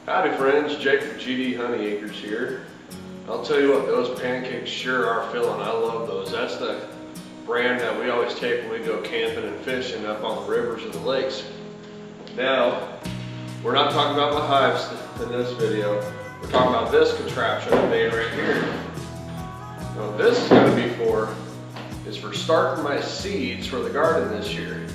Howdy friends, Jake from GD Honey Acres here. I'll tell you what, those pancakes sure are filling. I love those. That's the brand that we always take when we go camping and fishing up on the rivers and the lakes. Now, we're not talking about my hives in this video. We're talking about this contraption I made right here. Now what this is going to be for is for starting my seeds for the garden this year.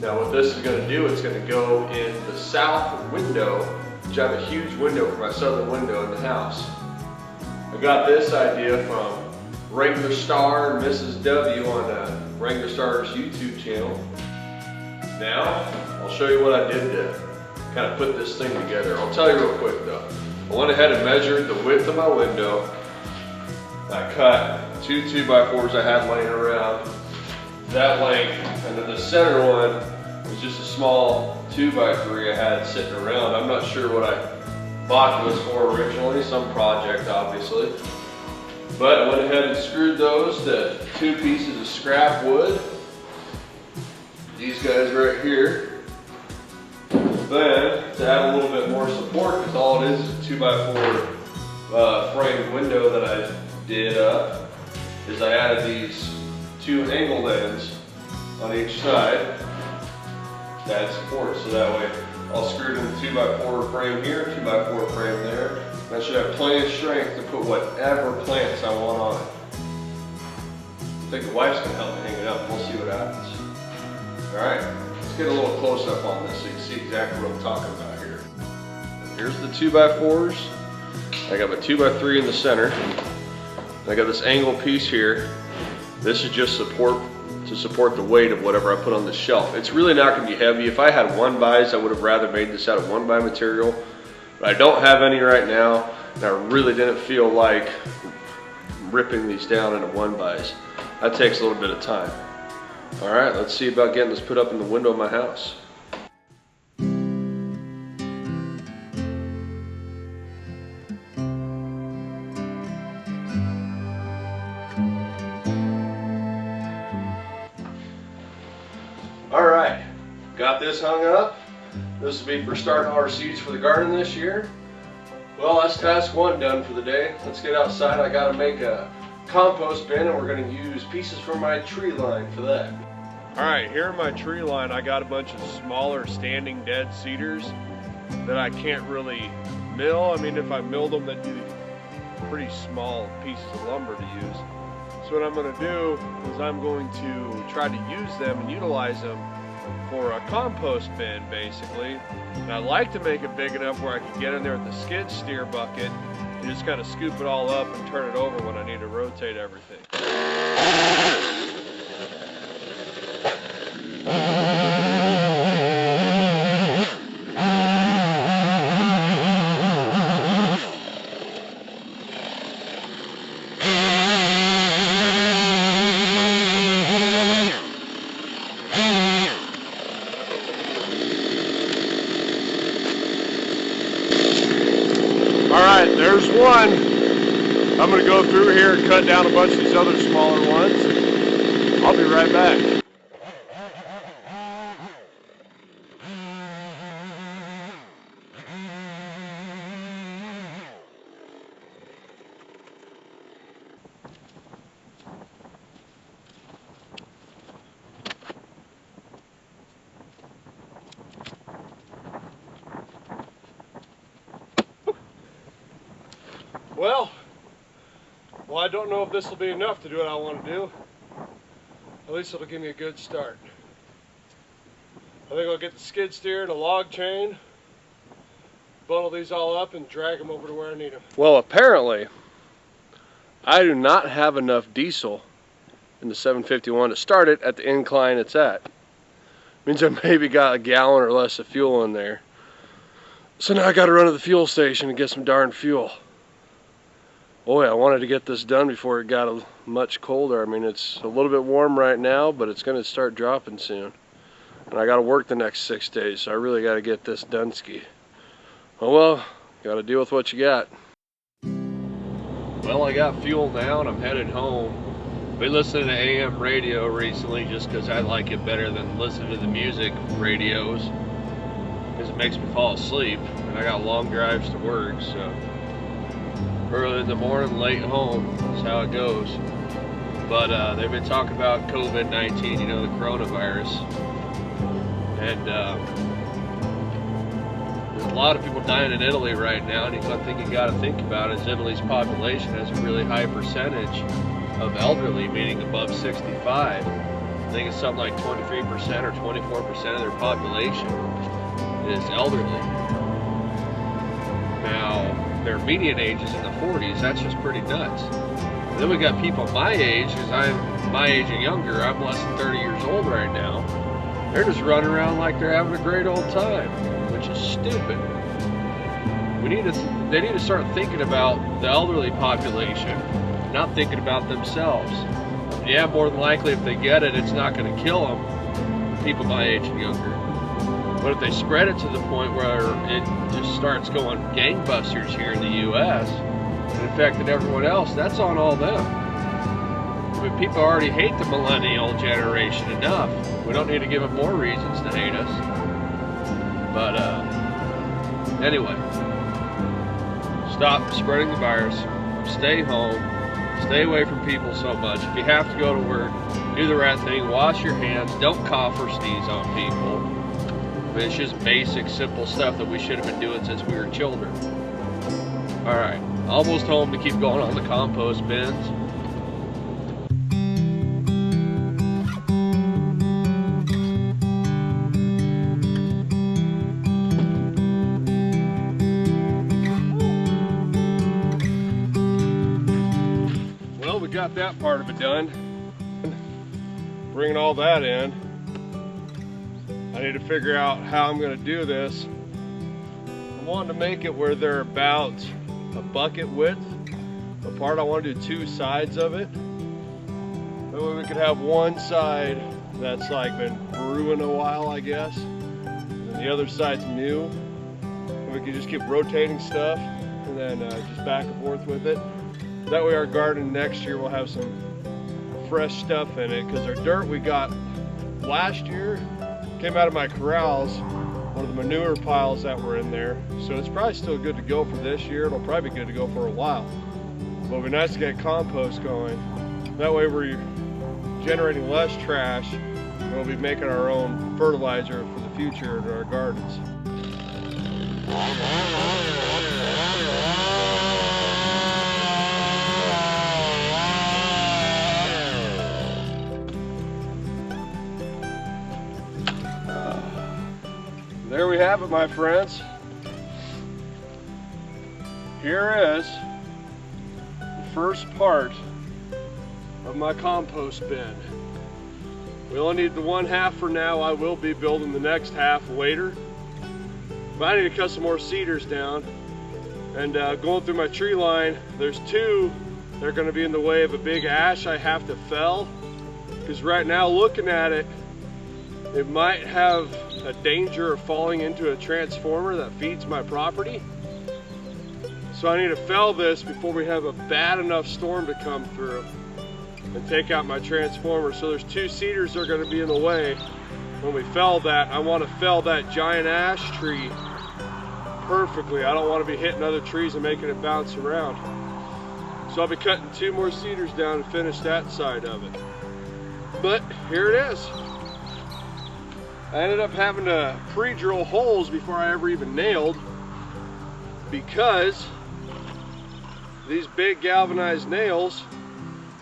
Now what this is going to do, it's going to go in the south window, which I have a huge window for my southern window in the house. I got this idea from Regular Star and Mrs. W on Regular Star's YouTube channel. Now, I'll show you what I did to kind of put this thing together. I'll tell you real quick though. I went ahead and measured the width of my window. I cut two 2x4s I had laying around that length, and then the center one was just a small 2x3 I had sitting around. I'm not sure what I bought this for originally, some project obviously. But I went ahead and screwed those to two pieces of scrap wood. These guys right here. Then, to add a little bit more support, because all it is a 2x4 framed window that I did up, is I added these two angled ends on each side to add support. So that way, I'll screw it in the 2x4 frame here, 2x4 frame there. And I should have plenty of strength to put whatever plants I want on it. I think the wife's gonna help me hang it up, and we'll see what happens. All right, let's get a little close up on this so you can see exactly what I'm talking about here. Here's the 2x4s. I got my 2x3 in the center. I got this angle piece here. This is just support to support the weight of whatever I put on the shelf. It's really not going to be heavy. If I had 1x, I would have rather made this out of 1x material. But I don't have any right now, and I really didn't feel like ripping these down into 1x. That takes a little bit of time. All right, let's see about getting this put up in the window of my house. All right, got this hung up. This will be for starting our seeds for the garden this year. Well, that's task one done for the day. Let's get outside. I gotta make a compost bin, and we're gonna use pieces from my tree line for that. All right, here in my tree line, I got a bunch of smaller standing dead cedars that I can't really mill. I mean, if I milled them, that'd be pretty small pieces of lumber to use. So what I'm going to do is I'm going to try to use them and utilize them for a compost bin, basically. And I like to make it big enough where I can get in there with the skid steer bucket and just kind of scoop it all up and turn it over when I need to rotate everything. Alright, there's one. I'm going to go through here and cut down a bunch of these other smaller ones. I'll be right back. Well, I don't know if this will be enough to do what I want to do. At least it'll give me a good start. I think I'll get the skid steer and a log chain, bundle these all up and drag them over to where I need them. Well, apparently, I do not have enough diesel in the 751 to start it at the incline it's at. Means I maybe got a gallon or less of fuel in there. So now I got to run to the fuel station and get some darn fuel. Boy, I wanted to get this done before it got much colder. I mean, it's a little bit warm right now, but it's going to start dropping soon. And I got to work the next 6 days, so I really got to get this done ski. Oh well, got to deal with what you got. Well, I got fuel now and I'm headed home. Been listening to AM radio recently just because I like it better than listening to the music radios. Because it makes me fall asleep, and I got long drives to work, so early in the morning, late home is how it goes. But they've been talking about COVID-19, you know, the coronavirus, and there's a lot of people dying in Italy right now, and one thing you got to think about is Italy's population has a really high percentage of elderly, meaning above 65. I think it's something like 23% or 24% of their population is elderly. Now, their median age is in the 40s. That's just pretty nuts. And then we got people my age, because I'm my age and younger. I'm less than 30 years old right now. They're just running around like they're having a great old time, which is stupid. They need to start thinking about the elderly population, not thinking about themselves. Yeah, more than likely if they get it, it's not going to kill them, people my age and younger. But if they spread it to the point where it just starts going gangbusters here in the U.S. and affecting everyone else, that's on all them. I mean, people already hate the millennial generation enough. We don't need to give them more reasons to hate us. But anyway, stop spreading the virus, stay home, stay away from people so much. If you have to go to work, do the right thing, wash your hands, don't cough or sneeze on people. I mean, it's just basic, simple stuff that we should have been doing since we were children. Alright, almost home to keep going on the compost bins. Well, we got that part of it done. Bringing all that in, I need to figure out how I'm going to do this. I'm wanting to make it where they're about a bucket width apart. I want to do two sides of it. That way we could have one side that's like been brewing a while, I guess, and the other side's new. And we can just keep rotating stuff and then just back and forth with it. That way our garden next year will have some fresh stuff in it, because our dirt we got last year came out of my corrals, one of the manure piles that were in there. So it's probably still good to go for this year. It'll probably be good to go for a while. But it'll be nice to get compost going. That way we're generating less trash, and we'll be making our own fertilizer for the future in our gardens. There we have it, my friends. Here is the first part of my compost bin. We only need the one half for now. I will be building the next half later. But I need to cut some more cedars down. And going through my tree line, there's two that are going to be in the way of a big ash I have to fell. Because right now, looking at it, it might have a danger of falling into a transformer that feeds my property. So I need to fell this before we have a bad enough storm to come through and take out my transformer. So there's two cedars that are going to be in the way. When we fell that, I want to fell that giant ash tree perfectly. I don't want to be hitting other trees and making it bounce around. So I'll be cutting two more cedars down to finish that side of it. But here it is. I ended up having to pre-drill holes before I ever even nailed, because these big galvanized nails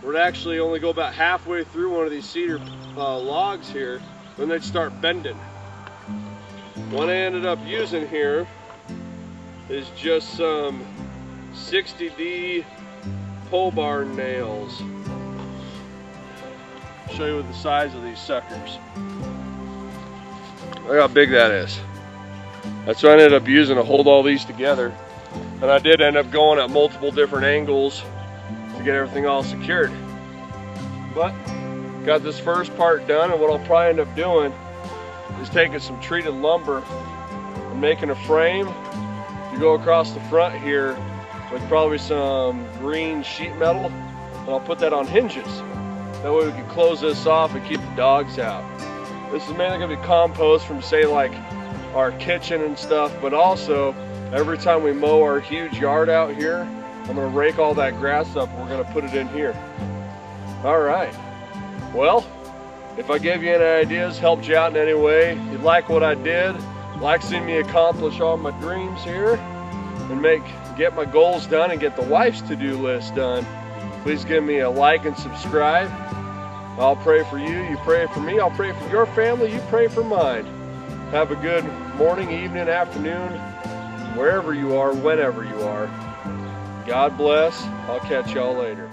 would actually only go about halfway through one of these cedar logs here, then they'd start bending. What I ended up using here is just some 60D pole barn nails. I'll show you the size of these suckers. Look how big that is. That's what I ended up using to hold all these together. And I did end up going at multiple different angles to get everything all secured. But got this first part done, and what I'll probably end up doing is taking some treated lumber and making a frame to go across the front here with probably some green sheet metal, and I'll put that on hinges. That way we can close this off and keep the dogs out. This is mainly going to be compost from, say, like our kitchen and stuff, but also every time we mow our huge yard out here, I'm gonna rake all that grass up. We're gonna put it in here. All right. Well, if I gave you any ideas, helped you out in any way, you like what I did, like seeing me accomplish all my dreams here, and get my goals done and get the wife's to-do list done, please give me a like and subscribe. I'll pray for you, you pray for me, I'll pray for your family, you pray for mine. Have a good morning, evening, afternoon, wherever you are, whenever you are. God bless. I'll catch y'all later.